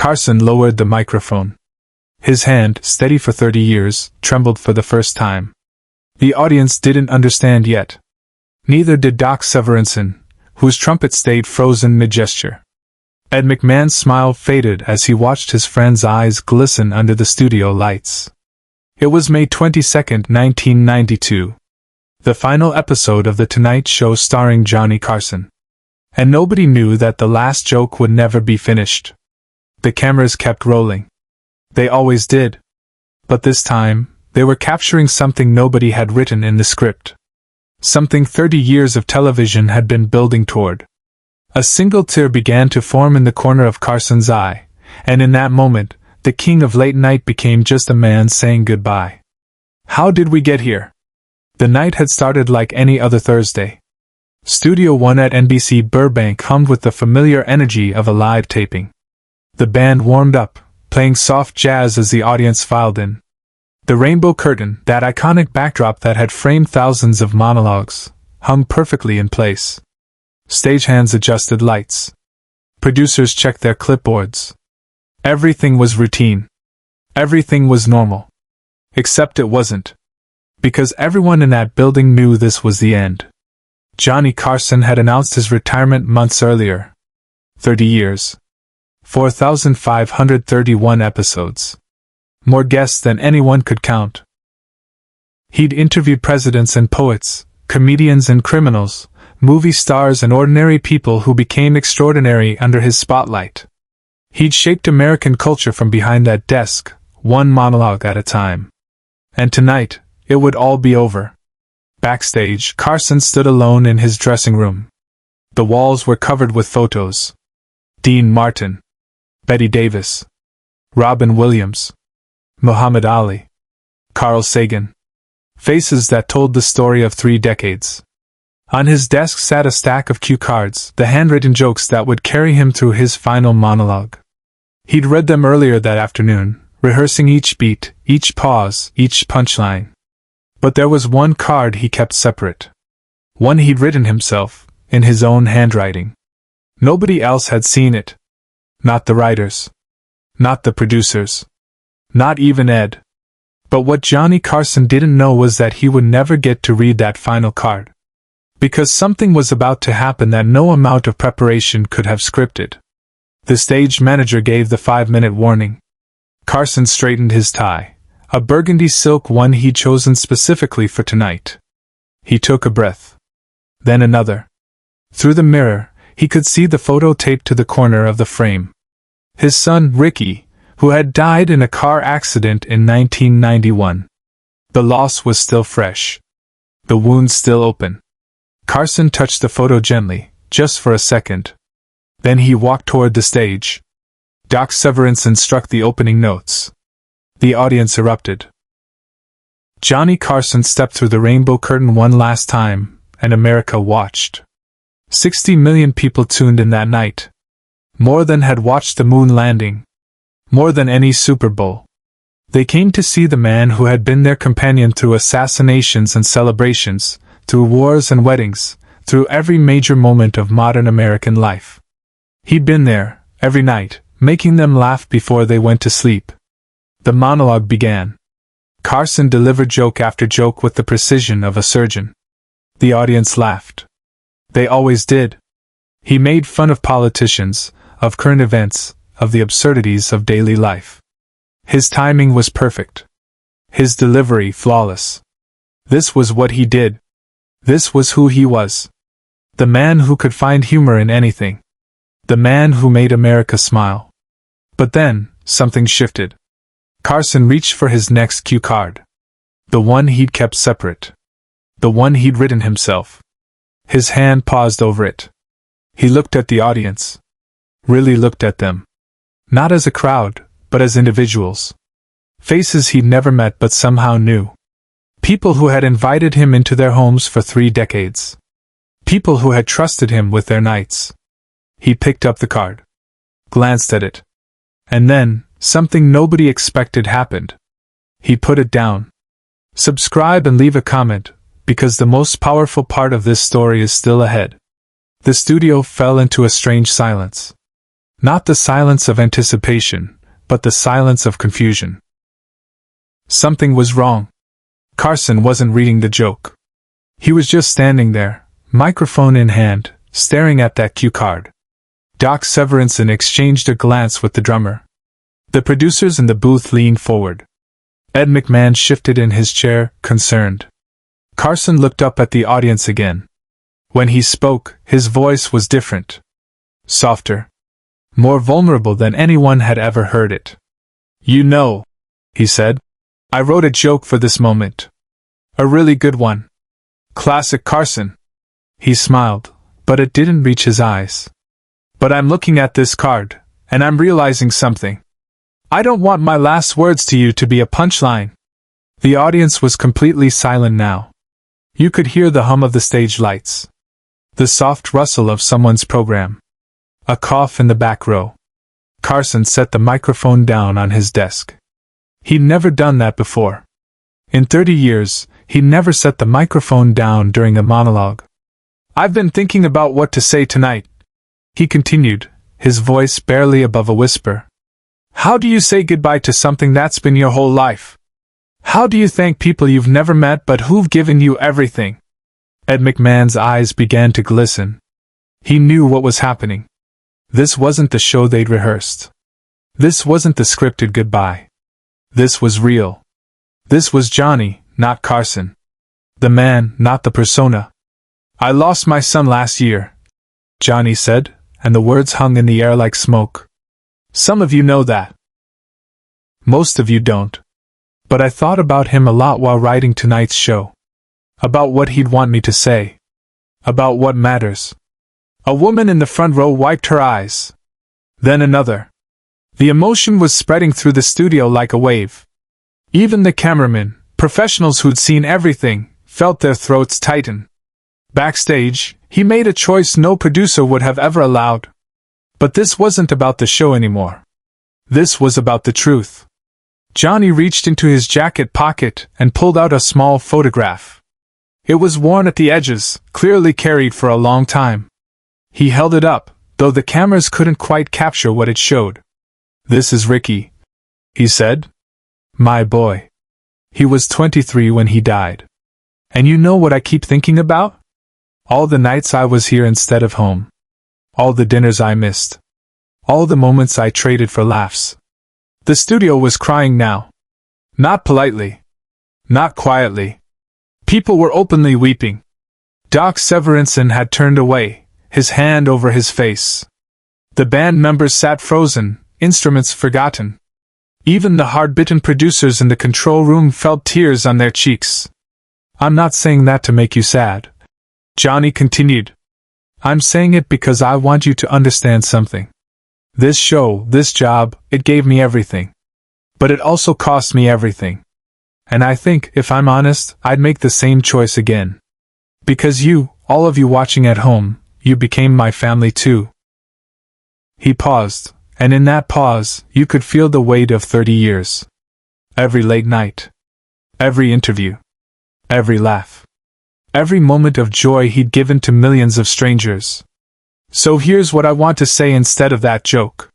Carson lowered the microphone. His hand, steady for 30 years, trembled for the first time. The audience didn't understand yet. Neither did Doc Severinsen, whose trumpet stayed frozen mid-gesture. Ed McMahon's smile faded as he watched his friend's eyes glisten under the studio lights. It was May 22, 1992. The final episode of The Tonight Show starring Johnny Carson. And nobody knew that the last joke would never be finished. The cameras kept rolling. They always did. But this time, they were capturing something nobody had written in the script. Something 30 years of television had been building toward. A single tear began to form in the corner of Carson's eye, and in that moment, the king of late night became just a man saying goodbye. How did we get here? The night had started like any other Thursday. Studio One at NBC Burbank hummed with the familiar energy of a live taping. The band warmed up, playing soft jazz as the audience filed in. The rainbow curtain, that iconic backdrop that had framed thousands of monologues, hung perfectly in place. Stagehands adjusted lights. Producers checked their clipboards. Everything was routine. Everything was normal. Except it wasn't. Because everyone in that building knew this was the end. Johnny Carson had announced his retirement months earlier. 30 years. 4,531 episodes. More guests than anyone could count. He'd interviewed presidents and poets, comedians and criminals, movie stars and ordinary people who became extraordinary under his spotlight. He'd shaped American culture from behind that desk, one monologue at a time. And tonight, it would all be over. Backstage, Carson stood alone in his dressing room. The walls were covered with photos. Dean Martin, Betty Davis, Robin Williams, Muhammad Ali, Carl Sagan. Faces that told the story of 3 decades. On his desk sat a stack of cue cards, the handwritten jokes that would carry him through his final monologue. He'd read them earlier that afternoon, rehearsing each beat, each pause, each punchline. But there was one card he kept separate. One he'd written himself, in his own handwriting. Nobody else had seen it. Not the writers. Not the producers. Not even Ed. But what Johnny Carson didn't know was that he would never get to read that final card. Because something was about to happen that no amount of preparation could have scripted. The stage manager gave the 5-minute warning. Carson straightened his tie, a burgundy silk one he'd chosen specifically for tonight. He took a breath. Then another. Through the mirror, he could see the photo taped to the corner of the frame. His son, Ricky, who had died in a car accident in 1991. The loss was still fresh. The wound still open. Carson touched the photo gently, just for a second. Then he walked toward the stage. Doc Severinsen struck the opening notes. The audience erupted. Johnny Carson stepped through the rainbow curtain one last time, and America watched. 60 million people tuned in that night. More than had watched the moon landing. More than any Super Bowl. They came to see the man who had been their companion through assassinations and celebrations, through wars and weddings, through every major moment of modern American life. He'd been there, every night, making them laugh before they went to sleep. The monologue began. Carson delivered joke after joke with the precision of a surgeon. The audience laughed. They always did. He made fun of politicians, of current events, of the absurdities of daily life. His timing was perfect. His delivery flawless. This was what he did. This was who he was. The man who could find humor in anything. The man who made America smile. But then, something shifted. Carson reached for his next cue card. The one he'd kept separate. The one he'd written himself. His hand paused over it. He looked at the audience. Really looked at them. Not as a crowd, but as individuals. Faces he'd never met but somehow knew. People who had invited him into their homes for 3 decades. People who had trusted him with their nights. He picked up the card. Glanced at it. And then, something nobody expected happened. He put it down. Subscribe and leave a comment, because the most powerful part of this story is still ahead. The studio fell into a strange silence. Not the silence of anticipation, but the silence of confusion. Something was wrong. Carson wasn't reading the joke. He was just standing there, microphone in hand, staring at that cue card. Doc Severinsen exchanged a glance with the drummer. The producers in the booth leaned forward. Ed McMahon shifted in his chair, concerned. Carson looked up at the audience again. When he spoke, his voice was different. Softer. More vulnerable than anyone had ever heard it. "You know," he said, "I wrote a joke for this moment. A really good one. Classic Carson." He smiled, but it didn't reach his eyes. "But I'm looking at this card, and I'm realizing something. I don't want my last words to you to be a punchline." The audience was completely silent now. You could hear the hum of the stage lights. The soft rustle of someone's program. A cough in the back row. Carson set the microphone down on his desk. He'd never done that before. In 30 years, he'd never set the microphone down during a monologue. "I've been thinking about what to say tonight," he continued, his voice barely above a whisper. "How do you say goodbye to something that's been your whole life? How do you thank people you've never met but who've given you everything?" Ed McMahon's eyes began to glisten. He knew what was happening. This wasn't the show they'd rehearsed. This wasn't the scripted goodbye. This was real. This was Johnny, not Carson. The man, not the persona. "I lost my son last year," Johnny said, and the words hung in the air like smoke. "Some of you know that. Most of you don't. But I thought about him a lot while writing tonight's show. About what he'd want me to say. About what matters." A woman in the front row wiped her eyes. Then another. The emotion was spreading through the studio like a wave. Even the cameramen, professionals who'd seen everything, felt their throats tighten. Backstage, he made a choice no producer would have ever allowed. But this wasn't about the show anymore. This was about the truth. Johnny reached into his jacket pocket and pulled out a small photograph. It was worn at the edges, clearly carried for a long time. He held it up, though the cameras couldn't quite capture what it showed. "This is Ricky," he said. "My boy. He was 23 when he died. And you know what I keep thinking about? All the nights I was here instead of home. All the dinners I missed. All the moments I traded for laughs." The studio was crying now. Not politely. Not quietly. People were openly weeping. Doc Severinsen had turned away, his hand over his face. The band members sat frozen, instruments forgotten. Even the hard-bitten producers in the control room felt tears on their cheeks. "I'm not saying that to make you sad," Johnny continued. "I'm saying it because I want you to understand something. This show, this job, it gave me everything. But it also cost me everything. And I think, if I'm honest, I'd make the same choice again. Because you, all of you watching at home, you became my family too." He paused, and in that pause, you could feel the weight of 30 years. Every late night. Every interview. Every laugh. Every moment of joy he'd given to millions of strangers. "So here's what I want to say instead of that joke."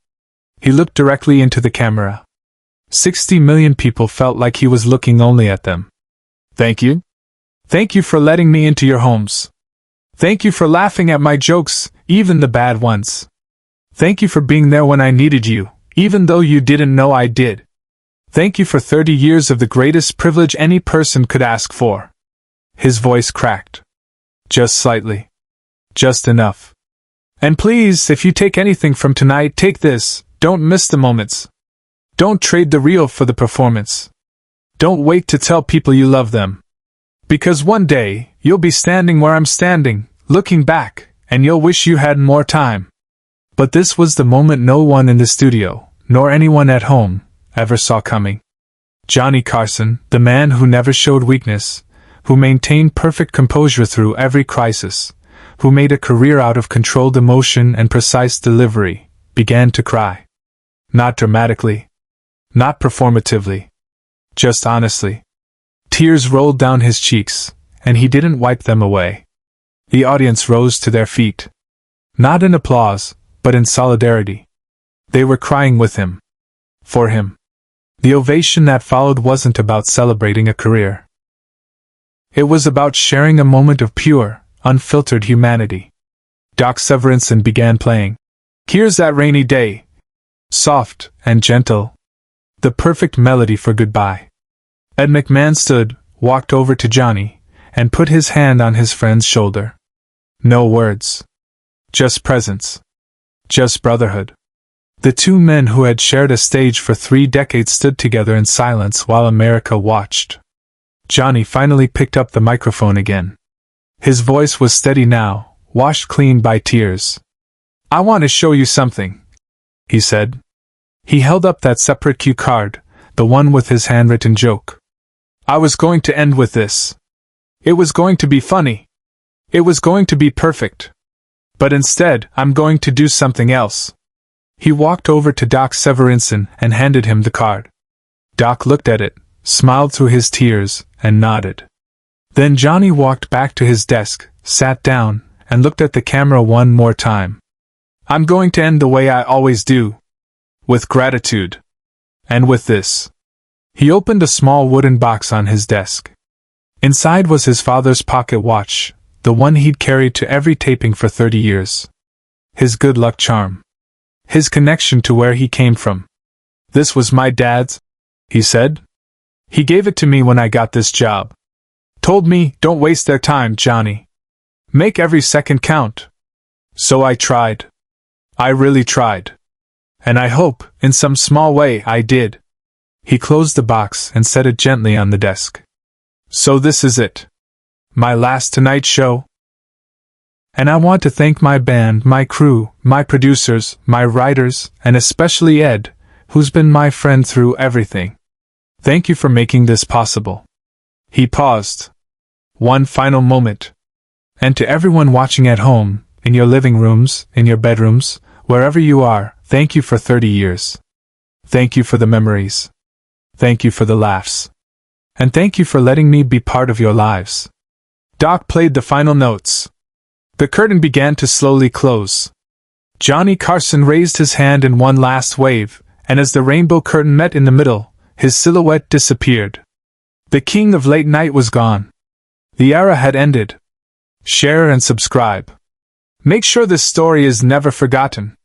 He looked directly into the camera. 60 million people felt like he was looking only at them. "Thank you. Thank you for letting me into your homes. Thank you for laughing at my jokes, even the bad ones. Thank you for being there when I needed you, even though you didn't know I did. Thank you for 30 years of the greatest privilege any person could ask for." His voice cracked. Just slightly. Just enough. "And please, if you take anything from tonight, take this: don't miss the moments. Don't trade the real for the performance. Don't wait to tell people you love them. Because one day, you'll be standing where I'm standing, looking back, and you'll wish you had more time." But this was the moment no one in the studio, nor anyone at home, ever saw coming. Johnny Carson, the man who never showed weakness, who maintained perfect composure through every crisis, who made a career out of controlled emotion and precise delivery, began to cry. Not dramatically. Not performatively. Just honestly. Tears rolled down his cheeks, and he didn't wipe them away. The audience rose to their feet. Not in applause, but in solidarity. They were crying with him. For him. The ovation that followed wasn't about celebrating a career. It was about sharing a moment of pure, unfiltered humanity. Doc Severinsen began playing. Here's That Rainy Day. Soft and gentle. The perfect melody for goodbye. Ed McMahon stood, walked over to Johnny, and put his hand on his friend's shoulder. No words. Just presence. Just brotherhood. The two men who had shared a stage for 3 decades stood together in silence while America watched. Johnny finally picked up the microphone again. His voice was steady now, washed clean by tears. I want to show you something, he said. He held up that separate cue card, the one with his handwritten joke. I was going to end with this. It was going to be funny. It was going to be perfect. But instead, I'm going to do something else. He walked over to Doc Severinsen and handed him the card. Doc looked at it, smiled through his tears, and nodded. Then Johnny walked back to his desk, sat down, and looked at the camera one more time. I'm going to end the way I always do. With gratitude. And with this. He opened a small wooden box on his desk. Inside was his father's pocket watch, the one he'd carried to every taping for 30 years. His good luck charm. His connection to where he came from. This was my dad's, he said. He gave it to me when I got this job. Told me, don't waste their time, Johnny. Make every second count. So I tried. I really tried. And I hope, in some small way, I did. He closed the box and set it gently on the desk. So this is it. My last Tonight Show. And I want to thank my band, my crew, my producers, my writers, and especially Ed, who's been my friend through everything. Thank you for making this possible. He paused. One final moment. And to everyone watching at home, in your living rooms, in your bedrooms, wherever you are, thank you for 30 years. Thank you for the memories. Thank you for the laughs. And thank you for letting me be part of your lives. Doc played the final notes. The curtain began to slowly close. Johnny Carson raised his hand in one last wave, and as the rainbow curtain met in the middle, his silhouette disappeared. The king of late night was gone. The era had ended. Share and subscribe. Make sure this story is never forgotten.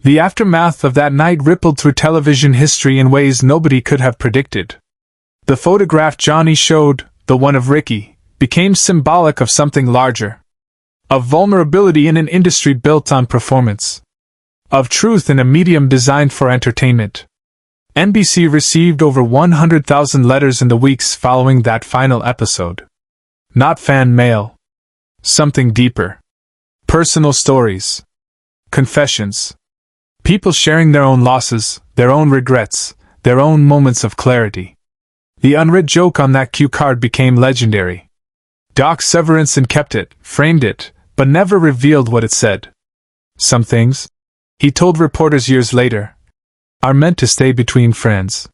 The aftermath of that night rippled through television history in ways nobody could have predicted. The photograph Johnny showed, the one of Ricky, became symbolic of something larger. Of vulnerability in an industry built on performance. Of truth in a medium designed for entertainment. NBC received over 100,000 letters in the weeks following that final episode. Not fan mail. Something deeper. Personal stories. Confessions. People sharing their own losses, their own regrets, their own moments of clarity. The unread joke on that cue card became legendary. Doc Severinsen kept it, framed it, but never revealed what it said. Some things, he told reporters years later, are meant to stay between friends.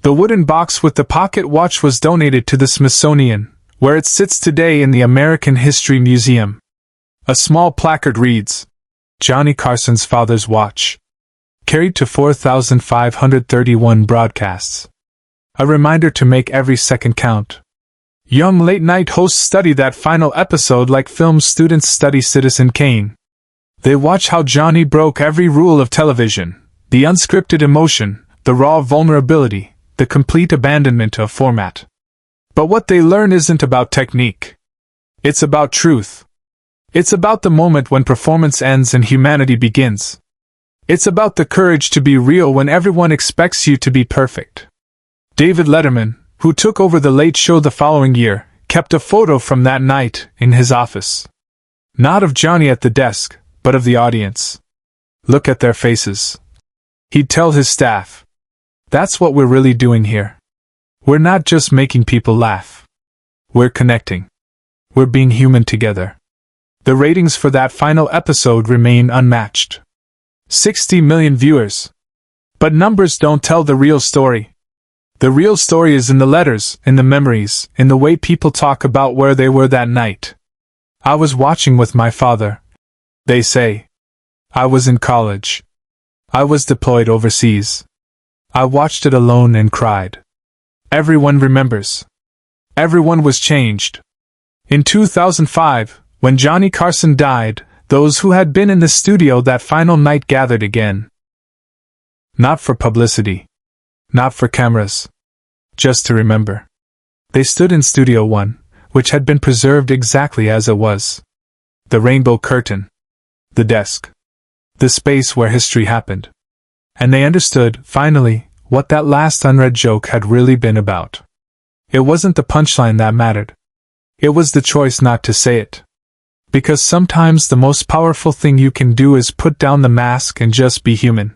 The wooden box with the pocket watch was donated to the Smithsonian, where it sits today in the American History Museum. A small placard reads, Johnny Carson's father's watch. Carried to 4,531 broadcasts. A reminder to make every second count. Young late-night hosts study that final episode like film students study Citizen Kane. They watch how Johnny broke every rule of television, the unscripted emotion, the raw vulnerability, the complete abandonment of format. But what they learn isn't about technique. It's about truth. It's about the moment when performance ends and humanity begins. It's about the courage to be real when everyone expects you to be perfect. David Letterman, who took over The Late Show the following year, kept a photo from that night in his office. Not of Johnny at the desk, but of the audience. Look at their faces. He'd tell his staff. That's what we're really doing here. We're not just making people laugh. We're connecting. We're being human together. The ratings for that final episode remain unmatched. 60 million viewers. But numbers don't tell the real story. The real story is in the letters, in the memories, in the way people talk about where they were that night. I was watching with my father. They say. I was in college. I was deployed overseas. I watched it alone and cried. Everyone remembers. Everyone was changed. In 2005, when Johnny Carson died, those who had been in the studio that final night gathered again. Not for publicity. Not for cameras. Just to remember. They stood in Studio 1, which had been preserved exactly as it was. The rainbow curtain. The desk. The space where history happened. And they understood, finally, what that last unread joke had really been about. It wasn't the punchline that mattered. It was the choice not to say it. Because sometimes the most powerful thing you can do is put down the mask and just be human.